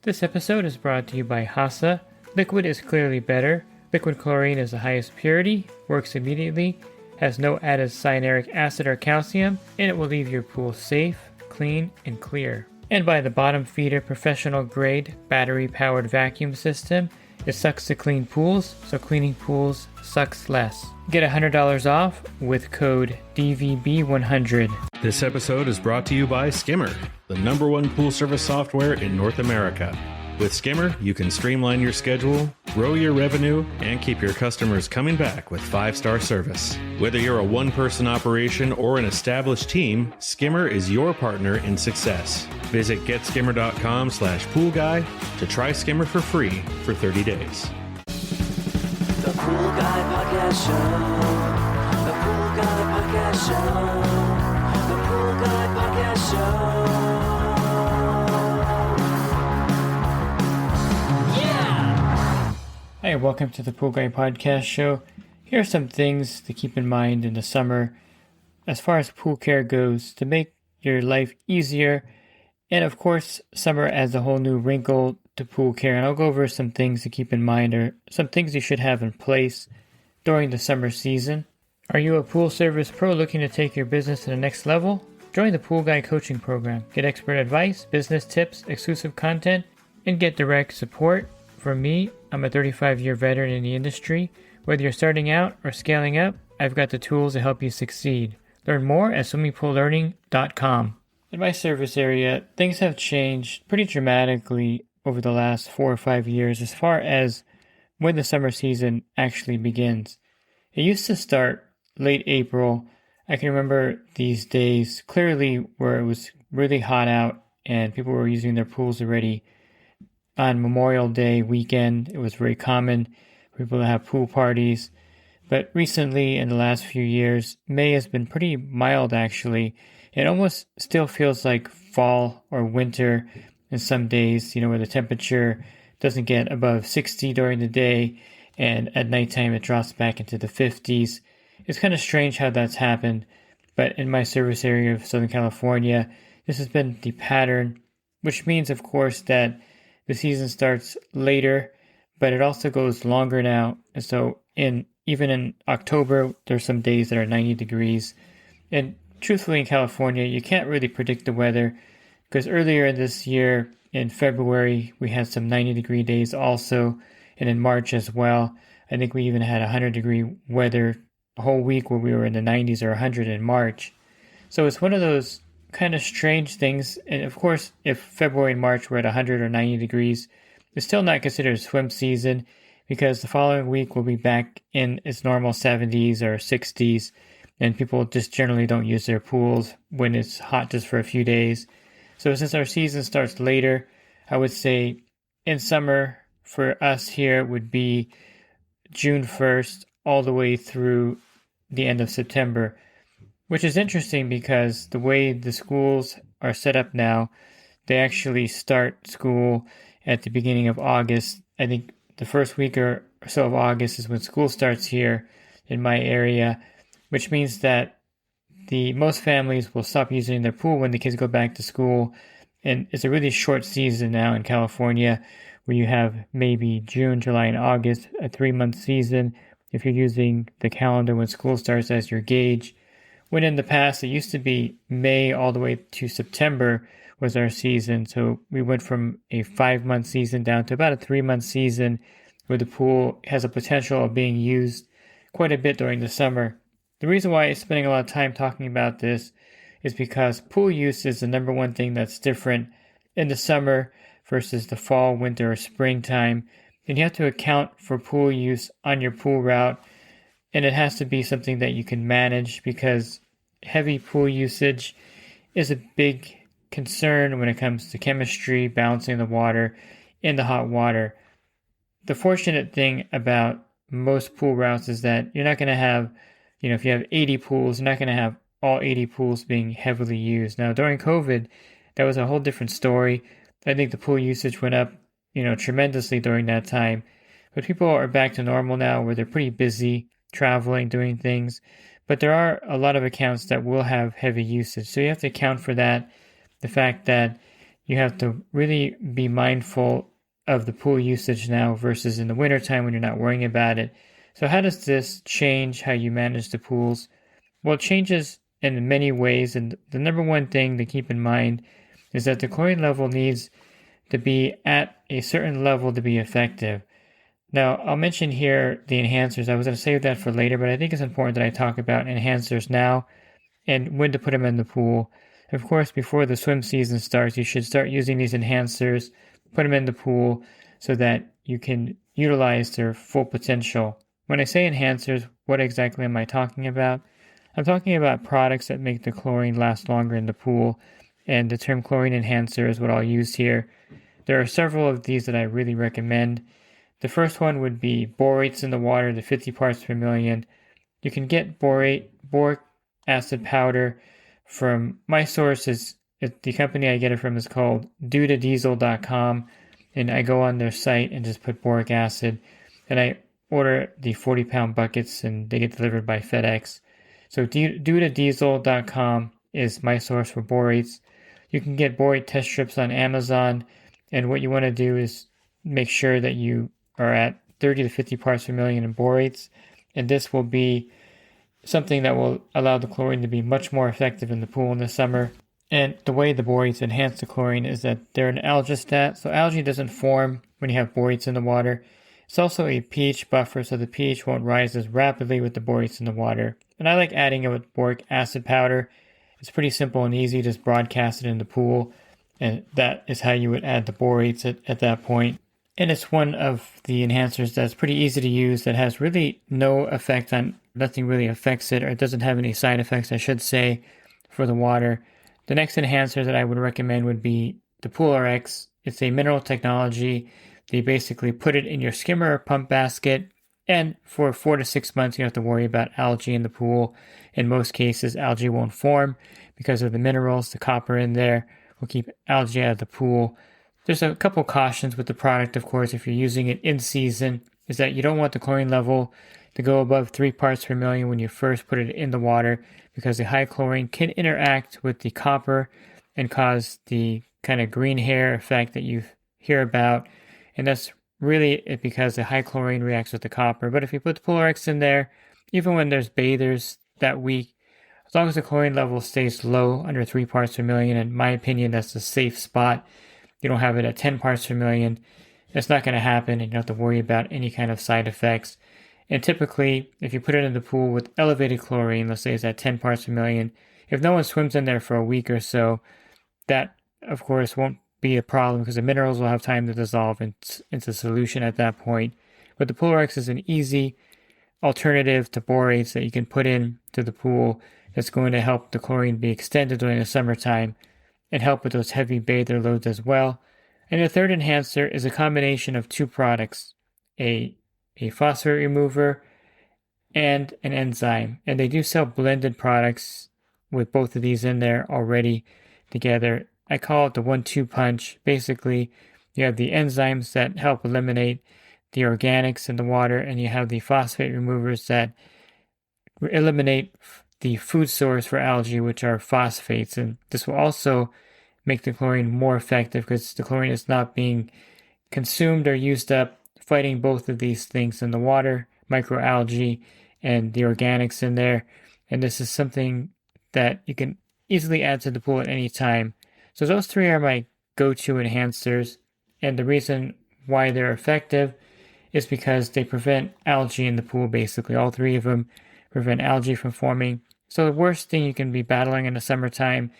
This episode is brought to you by Hasa. Liquid is clearly better. Liquid chlorine is the highest purity, works immediately, has no added cyanuric acid or calcium, and it will leave your pool safe, clean, and clear. And by the Bottom Feeder professional grade battery powered vacuum system. It sucks to clean pools, so cleaning pools sucks less. Get $100 off with code DVB100. This episode is brought to you by Skimmer, the #1 pool service software in North America. With Skimmer, you can streamline your schedule, grow your revenue, and keep your customers coming back with 5-star service. Whether you're a one-person operation or an established team, Skimmer is your partner in success. Visit getskimmer.com/poolguy to try Skimmer for free for 30 days. The Pool Guy Podcast Show. The Pool Guy Podcast Show. The Pool Guy Podcast Show. Hi, welcome to the Pool Guy Podcast Show. Here are some things to keep in mind in the summer as far as pool care goes to make your life easier. And of course, summer adds a whole new wrinkle to pool care. And I'll go over some things to keep in mind or some things you should have in place during the summer season. Are you a pool service pro looking to take your business to the next level? Join the Pool Guy Coaching Program. Get expert advice, business tips, exclusive content, and get direct support. From me, I'm a 35-year veteran in the industry. Whether you're starting out or scaling up, I've got the tools to help you succeed. Learn more at swimmingpoollearning.com. In my service area, things have changed pretty dramatically over the last 4 or 5 years as far as when the summer season actually begins. It used to start late April. I can remember these days clearly where it was really hot out and people were using their pools already. On Memorial Day weekend, it was very common for people to have pool parties. But recently, in the last few years, May has been pretty mild actually. It almost still feels like fall or winter in some days, where the temperature doesn't get above 60 during the day and at nighttime it drops back into the 50s. It's kind of strange how that's happened, but in my service area of Southern California, this has been the pattern, which means, of course, that the season starts later, but it also goes longer now. And so even in October, there's some days that are 90 degrees. And truthfully, in California, you can't really predict the weather because earlier this year, in February, we had some 90-degree days also, and in March as well. I think we even had 100-degree weather a whole week where we were in the 90s or 100 in March. So it's one of those kind of strange things. And of course, if February and March were at 100 or 90 degrees, it's still not considered a swim season because the following week will be back in its normal 70s or 60s, and people just generally don't use their pools when it's hot just for a few days. So since our season starts later, I would say in summer for us here would be June 1st all the way through the end of September, which is interesting because the way the schools are set up now, they actually start school at the beginning of August. I think the first week or so of August is when school starts here in my area, which means that most families will stop using their pool when the kids go back to school. And it's a really short season now in California where you have maybe June, July, and August, a 3-month season if you're using the calendar when school starts as your gauge. When in the past, it used to be May all the way to September was our season. So we went from a 5-month season down to about a 3-month season where the pool has a potential of being used quite a bit during the summer. The reason why I'm spending a lot of time talking about this is because pool use is the #1 thing that's different in the summer versus the fall, winter, or springtime. And you have to account for pool use on your pool route. And it has to be something that you can manage because heavy pool usage is a big concern when it comes to chemistry, balancing the water in the hot water. The fortunate thing about most pool routes is that you're not going to have, if you have 80 pools, you're not going to have all 80 pools being heavily used. Now, during COVID, that was a whole different story. I think the pool usage went up, tremendously during that time. But people are back to normal now where they're pretty busy traveling, doing things. But there are a lot of accounts that will have heavy usage. So you have to account for that. The fact that, you have to really be mindful of the pool usage now versus in the wintertime when you're not worrying about it. So how does this change how you manage the pools? Well, it changes in many ways, and the number one thing to keep in mind is that the chlorine level needs to be at a certain level to be effective. Now, I'll mention here the enhancers. I was going to save that for later, but I think it's important that I talk about enhancers now and when to put them in the pool. Of course, before the swim season starts, you should start using these enhancers, put them in the pool so that you can utilize their full potential. When I say enhancers, what exactly am I talking about? I'm talking about products that make the chlorine last longer in the pool, and the term chlorine enhancer is what I'll use here. There are several of these that I really recommend. The first one would be borates in the water, the 50 parts per million. You can get boric acid powder from my sources. The company I get it from is called dudadiesel.com, and I go on their site and just put boric acid, and I order the 40-pound buckets, and they get delivered by FedEx. So dudadiesel.com is my source for borates. You can get borate test strips on Amazon, and what you want to do is make sure that you are at 30 to 50 parts per million in borates, and this will be something that will allow the chlorine to be much more effective in the pool in the summer. And the way the borates enhance the chlorine is that they're an algistat, so algae doesn't form when you have borates in the water. It's also a pH buffer, so the pH won't rise as rapidly with the borates in the water. And I like adding it with boric acid powder. It's pretty simple and easy, just broadcast it in the pool, and that is how you would add the borates at that point. And it's one of the enhancers that's pretty easy to use, that has really no effect on, nothing really affects it, or it doesn't have any side effects, I should say, for the water. The next enhancer that I would recommend would be the PoolRx. It's a mineral technology. They basically put it in your skimmer or pump basket, and for 4 to 6 months you don't have to worry about algae in the pool. In most cases, algae won't form because of the minerals. The copper in there will keep algae out of the pool. There's a couple cautions with the product, of course, if you're using it in season, is that you don't want the chlorine level to go above 3 parts per million when you first put it in the water, because the high chlorine can interact with the copper and cause the kind of green hair effect that you hear about. And that's really it, because the high chlorine reacts with the copper. But if you put the PoolRx in there, even when there's bathers that week, as long as the chlorine level stays low, under 3 parts per million, in my opinion, that's a safe spot. You don't have it at 10 parts per million, it's not going to happen, and you don't have to worry about any kind of side effects. And typically, if you put it in the pool with elevated chlorine, let's say it's at 10 parts per million, if no one swims in there for a week or so, that, of course, won't be a problem, because the minerals will have time to dissolve into solution at that point. But the PoolRx is an easy alternative to borates that you can put in to the pool that's going to help the chlorine be extended during the summertime and help with those heavy bather loads as well. And the third enhancer is a combination of two products, a phosphate remover and an enzyme. And they do sell blended products with both of these in there already together. I call it the 1-2 punch. Basically, you have the enzymes that help eliminate the organics in the water, and you have the phosphate removers that eliminate the food source for algae, which are phosphates. And this will also make the chlorine more effective, because the chlorine is not being consumed or used up fighting both of these things in the water, microalgae and the organics in there. And this is something that you can easily add to the pool at any time. So those three are my go-to enhancers, and the reason why they're effective is because they prevent algae in the pool. Basically, all three of them prevent algae from forming. So the worst thing you can be battling in the summertime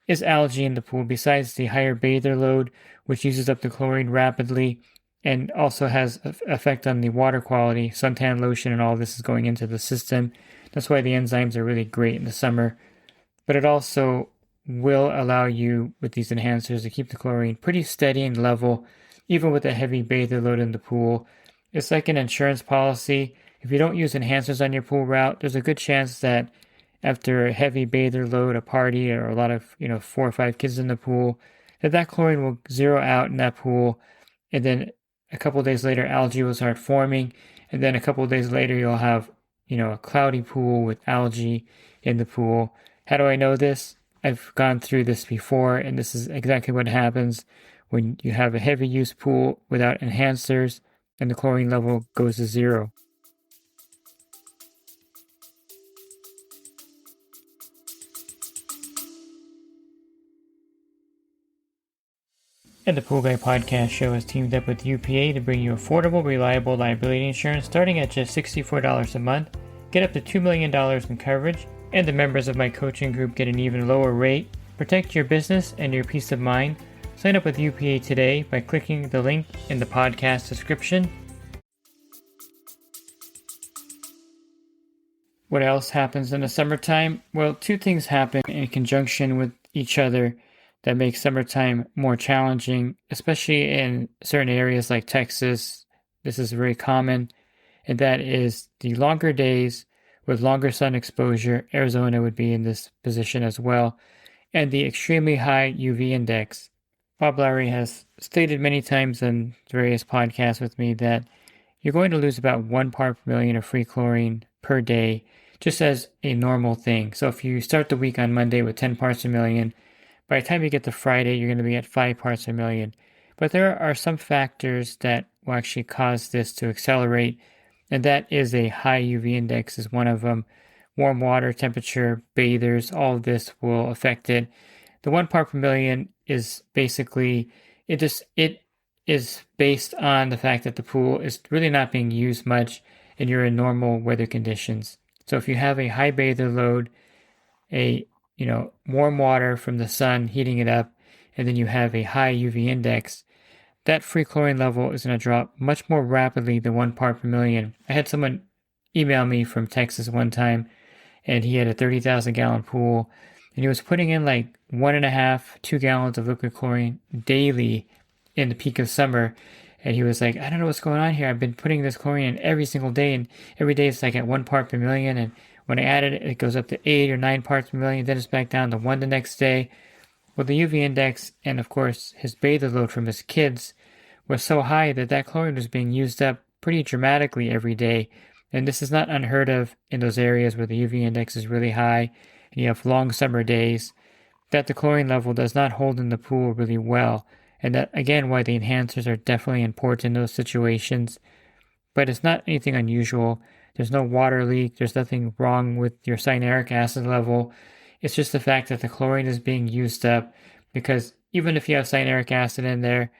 is algae in the pool, besides the higher bather load, which uses up the chlorine rapidly and also has an effect on the water quality. Suntan lotion and all this is going into the system. That's why the enzymes are really great in the summer. But it also will allow you, with these enhancers, to keep the chlorine pretty steady and level, even with a heavy bather load in the pool. It's like an insurance policy. If you don't use enhancers on your pool route, there's a good chance that after a heavy bather load, a party, or a lot of 4 or 5 kids in the pool, that chlorine will zero out in that pool, and then a couple of days later algae will start forming, and then a couple of days later you'll have a cloudy pool with algae in the pool. How do I know this? I've gone through this before, and this is exactly what happens when you have a heavy use pool without enhancers and the chlorine level goes to zero. And the Pool Guy Podcast Show has teamed up with UPA to bring you affordable, reliable liability insurance starting at just $64 a month. Get up to $2 million in coverage, and the members of my coaching group get an even lower rate. Protect your business and your peace of mind. Sign up with UPA today by clicking the link in the podcast description. What else happens in the summertime? Well, two things happen in conjunction with each other that make summertime more challenging, especially in certain areas like Texas. This is very common, and that is the longer days with longer sun exposure. Arizona would be in this position as well, and the extremely high UV index. Bob Lowry has stated many times in various podcasts with me that you're going to lose about 1 part per million of free chlorine per day, just as a normal thing. So if you start the week on Monday with 10 parts per million, by the time you get to Friday, you're going to be at 5 parts per million. But there are some factors that will actually cause this to accelerate, and that is a high UV index is one of them. Warm water temperature, bathers, all of this will affect it. The 1 part per million is basically, it is based on the fact that the pool is really not being used much and you're in normal weather conditions. So if you have a high bather load, warm water from the sun heating it up, and then you have a high UV index, that free chlorine level is going to drop much more rapidly than 1 part per million. I had someone email me from Texas one time, and he had a 30,000 gallon pool, and he was putting in like 1.5, 2 gallons of liquid chlorine daily in the peak of summer. And he was like, I don't know what's going on here. I've been putting this chlorine in every single day, and every day it's like at 1 part per million, and when I add it, it goes up to 8 or 9 parts per million, then it's back down to 1 the next day. Well, the UV index and, of course, his bather load from his kids was so high that chlorine was being used up pretty dramatically every day. And this is not unheard of in those areas where the UV index is really high and you have long summer days, that the chlorine level does not hold in the pool really well. And that, again, why the enhancers are definitely important in those situations. But it's not anything unusual. There's no water leak. There's nothing wrong with your cyanuric acid level. It's just the fact that the chlorine is being used up, because even if you have cyanuric acid in there,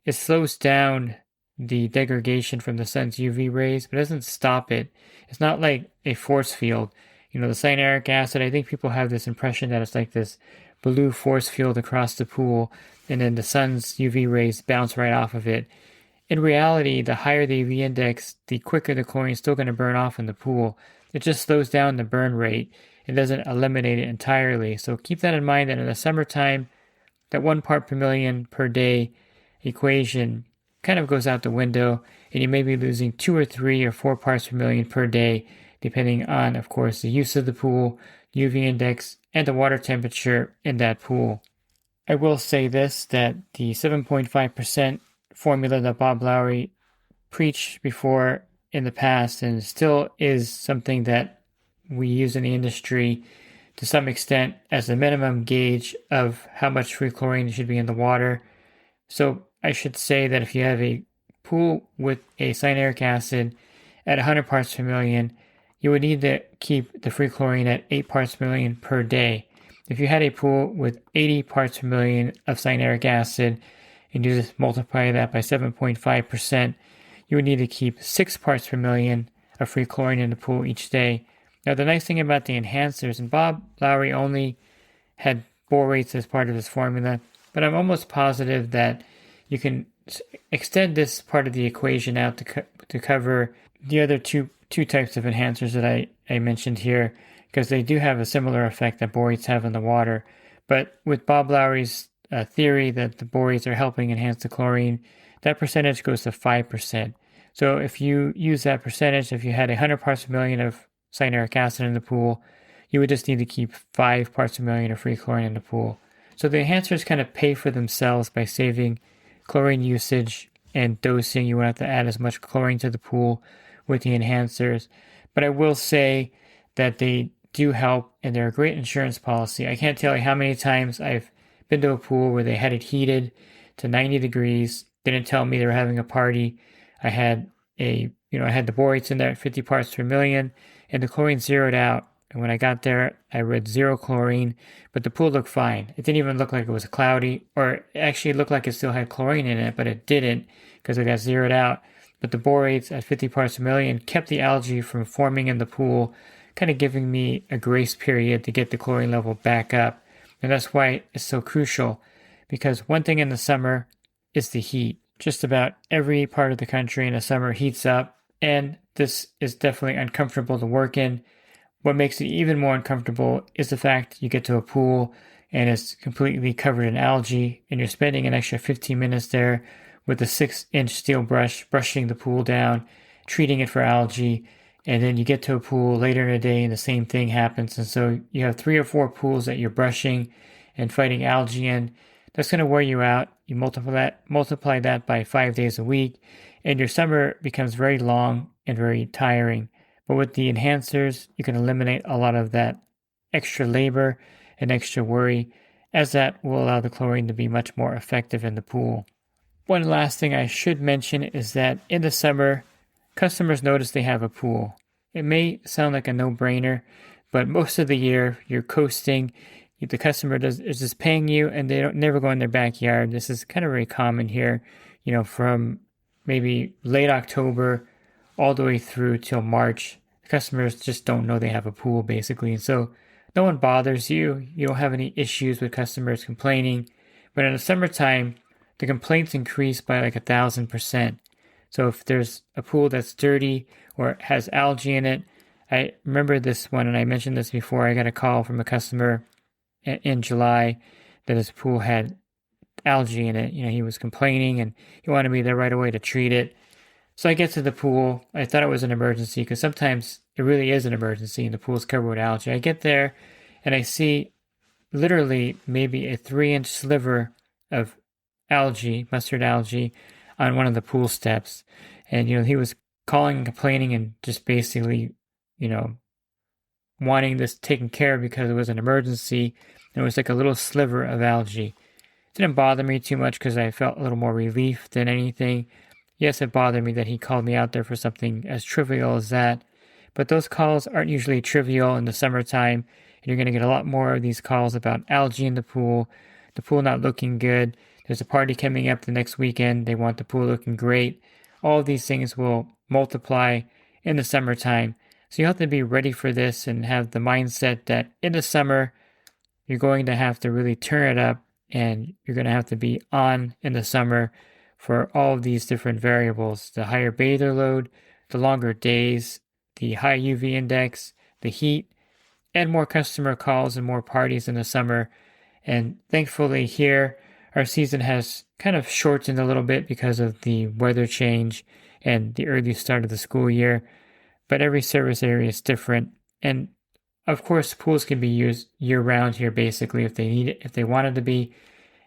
it slows down the degradation from the sun's UV rays, but it doesn't stop it. It's not like a force field. The cyanuric acid, I think people have this impression that it's like this blue force field across the pool, and then the sun's UV rays bounce right off of it. In reality, the higher the UV index, the quicker the chlorine is still going to burn off in the pool. It just slows down the burn rate. It doesn't eliminate it entirely. So keep that in mind, that in the summertime, that 1 part per million per day equation kind of goes out the window, and you may be losing 2 or 3 or 4 parts per million per day, depending on, of course, the use of the pool, UV index, and the water temperature in that pool. I will say this, that the 7.5% formula that Bob Lowry preached before in the past, and still is something that we use in the industry to some extent as a minimum gauge of how much free chlorine should be in the water. So I should say that if you have a pool with a cyanuric acid at 100 parts per million, you would need to keep the free chlorine at 8 parts per million per day. If you had a pool with 80 parts per million of cyanuric acid, and you just multiply that by 7.5%, you would need to keep 6 parts per million of free chlorine in the pool each day. Now, the nice thing about the enhancers, and Bob Lowry only had borates as part of his formula, but I'm almost positive that you can extend this part of the equation out to cover the other two types of enhancers that I mentioned here, because they do have a similar effect that borates have in the water. But with Bob Lowry's theory that the borates are helping enhance the chlorine, that percentage goes to 5%. So if you use that percentage, if you had 100 parts per million of cyanuric acid in the pool, you would just need to keep 5 parts per million of free chlorine in the pool. So the enhancers kind of pay for themselves by saving chlorine usage and dosing. You won't have to add as much chlorine to the pool with the enhancers. But I will say that they do help, and they're a great insurance policy. I can't tell you how many times I've been to a pool where they had it heated to 90 degrees, didn't tell me they were having a party. I had the borates in there at 50 parts per million, and the chlorine zeroed out. And when I got there, I read 0 chlorine, but the pool looked fine. It didn't even look like it was cloudy, or actually it looked like it still had chlorine in it, but it didn't because it got zeroed out. But the borates at 50 parts per million kept the algae from forming in the pool, kind of giving me a grace period to get the chlorine level back up. And that's why it's so crucial, because one thing in the summer is the heat. Just about every part of the country in the summer heats up, and this is definitely uncomfortable to work in. What makes it even more uncomfortable is the fact you get to a pool and it's completely covered in algae, and you're spending an extra 15 minutes there with a 6-inch steel brush, brushing the pool down, treating it for algae, and then you get to a pool later in the day and the same thing happens. And so you have 3 or 4 pools that you're brushing and fighting algae in. That's going to wear you out. You multiply that by 5 days a week, and your summer becomes very long and very tiring. But with the enhancers, you can eliminate a lot of that extra labor and extra worry, as that will allow the chlorine to be much more effective in the pool. One last thing I should mention is that in the summer, customers notice they have a pool. It may sound like a no-brainer, but most of the year you're coasting. The customer is just paying you, and they don't never go in their backyard. This is kind of very common here, from maybe late October all the way through till March. The customers just don't know they have a pool, basically. And so no one bothers you. You don't have any issues with customers complaining. But in the summertime, the complaints increase by like 1,000%. So if there's a pool that's dirty or has algae in it, I remember this one, and I mentioned this before. I got a call from a customer in July that his pool had algae in it. He was complaining, and he wanted me there right away to treat it. So I get to the pool. I thought it was an emergency, because sometimes it really is an emergency and the pool's covered with algae. I get there and I see literally maybe a 3-inch sliver of algae, mustard algae, on one of the pool steps. And, he was calling and complaining and just basically, wanting this taken care of because it was an emergency. And it was like a little sliver of algae. It didn't bother me too much because I felt a little more relief than anything. Yes, it bothered me that he called me out there for something as trivial as that. But those calls aren't usually trivial in the summertime. And you're going to get a lot more of these calls about algae in the pool not looking good. There's a party coming up the next weekend. They want the pool looking great. All of these things will multiply in the summertime. So you have to be ready for this and have the mindset that in the summer, you're going to have to really turn it up, and you're going to have to be on in the summer for all of these different variables: the higher bather load, the longer days, the high UV index, the heat, and more customer calls and more parties in the summer. And thankfully here, our season has kind of shortened a little bit because of the weather change and the early start of the school year. But every service area is different. And of course, pools can be used year-round here, basically, if they need it, if they wanted to be.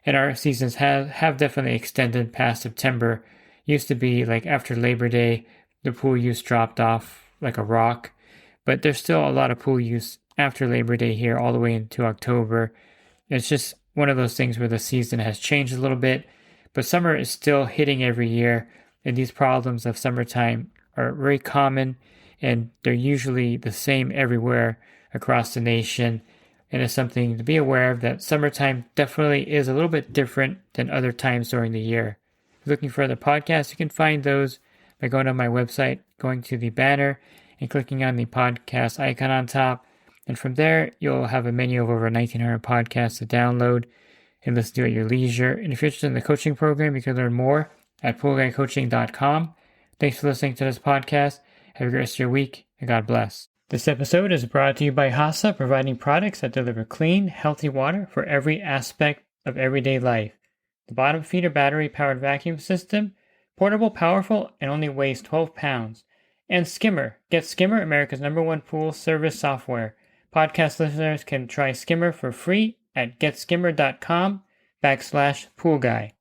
And our seasons have definitely extended past September. Used to be like after Labor Day, the pool use dropped off like a rock. But there's still a lot of pool use after Labor Day here all the way into October. It's just one of those things where the season has changed a little bit. But summer is still hitting every year. And these problems of summertime are very common. And they're usually the same everywhere across the nation. And it's something to be aware of, that summertime definitely is a little bit different than other times during the year. If you're looking for other podcasts, you can find those by going to my website, going to the banner, and clicking on the podcast icon on top. And from there, you'll have a menu of over 1,900 podcasts to download and listen to at your leisure. And if you're interested in the coaching program, you can learn more at poolguycoaching.com. Thanks for listening to this podcast. Have a great rest of your week, and God bless. This episode is brought to you by HASA, providing products that deliver clean, healthy water for every aspect of everyday life. The bottom feeder battery-powered vacuum system, portable, powerful, and only weighs 12 pounds. And Skimmer. Get Skimmer, America's #1 pool service software. Podcast listeners can try Skimmer for free at getskimmer.com/poolguy.